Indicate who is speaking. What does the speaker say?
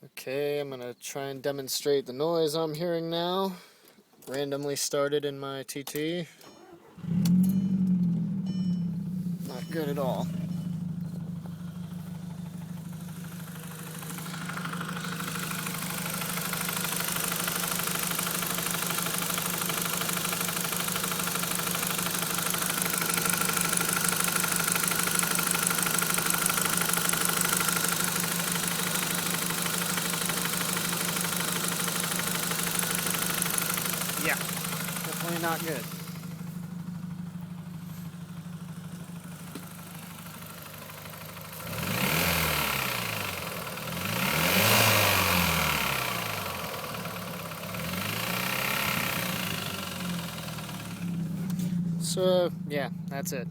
Speaker 1: Okay, I'm gonna try and demonstrate the noise I'm hearing now. Randomly started in my TT. Not good at all. Yeah, definitely not good. So, yeah, that's it.